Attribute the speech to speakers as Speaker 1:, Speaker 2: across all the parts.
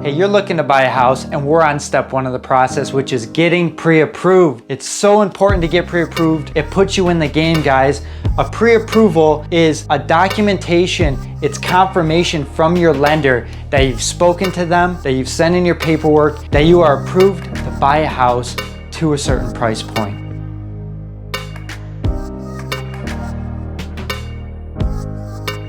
Speaker 1: Hey, you're looking to buy a house and we're on step one of the process, which is getting pre-approved. It's so important to get pre-approved. It puts you in the game, guys. A pre-approval is a documentation, it's confirmation from your lender that you've spoken to them, that you've sent in your paperwork, that you are approved to buy a house to a certain price point.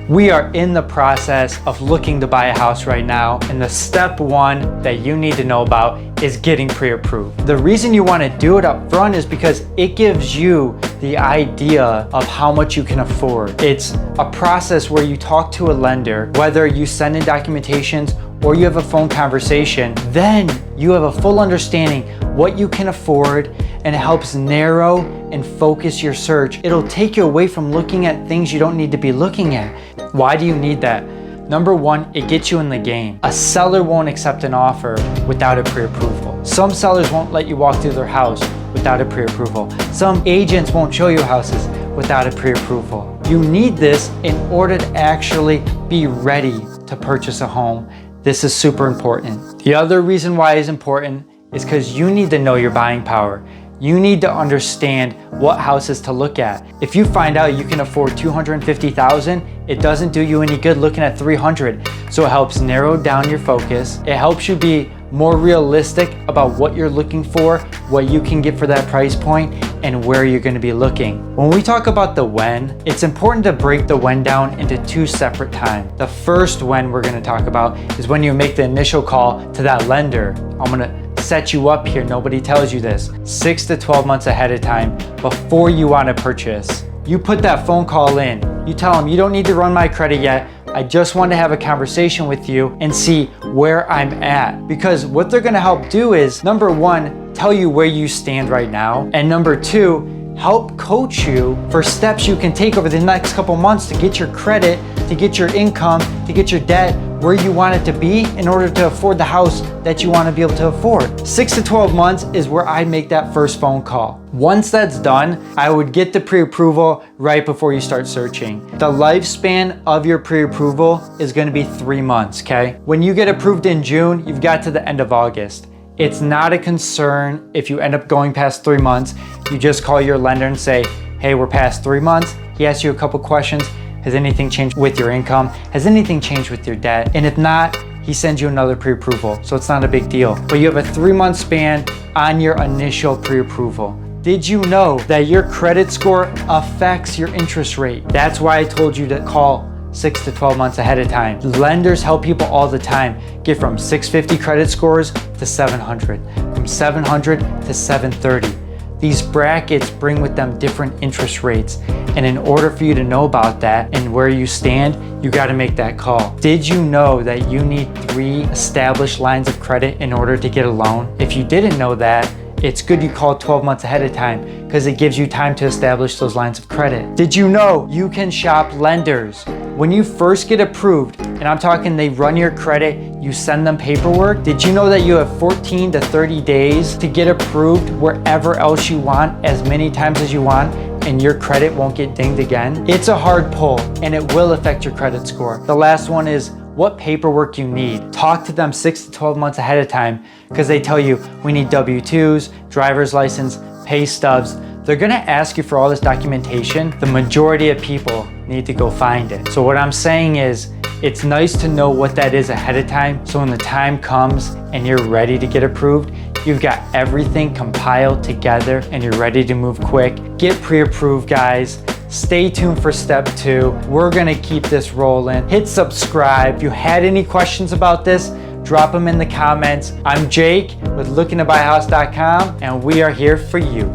Speaker 1: We are in the process of looking to buy a house right now, and the step one that you need to know about is getting pre-approved. The reason you want to do it up front is because it gives you the idea of how much you can afford. It's a process where you talk to a lender, whether you send in documentations or you have a phone conversation, then you have a full understanding what you can afford, and it helps narrow and focus your search. It'll take you away from looking at things you don't need to be looking at. Why do you need that? Number one, it gets you in the game. A seller won't accept an offer without a pre-approval. Some sellers won't let you walk through their house without a pre-approval. Some agents won't show you houses without a pre-approval. You need this in order to actually be ready to purchase a home. This is super important. The other reason why it's important is because you need to know your buying power. You need to understand what houses to look at. If you find out you can afford $250,000, it doesn't do you any good looking at $300,000. So it helps narrow down your focus. It helps you be more realistic about what you're looking for, what you can get for that price point, and where you're going to be looking. When we talk about the when, it's important to break the when down into two separate times. The first when we're going to talk about is when you make the initial call to that lender. I'm going to set you up here, nobody tells you this, 6 to 12 months ahead of time before you want to purchase. You put that phone call in, you tell them you don't need to run my credit yet, I just want to have a conversation with you and see where I'm at. Because what they're going to help do is, number one, tell you where you stand right now, and number two, help coach you for steps you can take over the next couple months to get your credit, to get your income, to get your debt where you want it to be in order to afford the house that you want to be able to afford. 6 to 12 months is where I make that first phone call. Once that's done, I would get the pre-approval right before you start searching. The lifespan of your pre-approval is going to be 3 months, okay? When you get approved in June, you've got to the end of August. It's not a concern if you end up going past 3 months. You just call your lender and say, hey, we're past 3 months. He asks you a couple questions. Has anything changed with your income? Has anything changed with your debt? And if not, he sends you another pre-approval. So it's not a big deal. But you have a 3-month span on your initial pre-approval. Did you know that your credit score affects your interest rate? That's why I told you to call 6 to 12 months ahead of time. Lenders help people all the time get from 650 credit scores to 700, from 700 to 730. These brackets bring with them different interest rates. And in order for you to know about that and where you stand, you got to make that call. Did you know that you need 3 established lines of credit in order to get a loan? If you didn't know that, it's good you call 12 months ahead of time because it gives you time to establish those lines of credit. Did you know you can shop lenders? When you first get approved, and I'm talking they run your credit, you send them paperwork, did you know that you have 14 to 30 days to get approved wherever else you want, as many times as you want, and your credit won't get dinged again? It's a hard pull, and it will affect your credit score. The last one is what paperwork you need. Talk to them 6 to 12 months ahead of time because they tell you we need W-2s, driver's license, pay stubs. They're gonna ask you for all this documentation. The majority of people need to go find it. So what I'm saying is, it's nice to know what that is ahead of time, so when the time comes and you're ready to get approved, you've got everything compiled together and you're ready to move quick. Get pre-approved, guys. Stay tuned for step 2. We're gonna keep this rolling. Hit subscribe. If you had any questions about this, drop them in the comments. I'm Jake with lookingtobuyhouse.com, and we are here for you.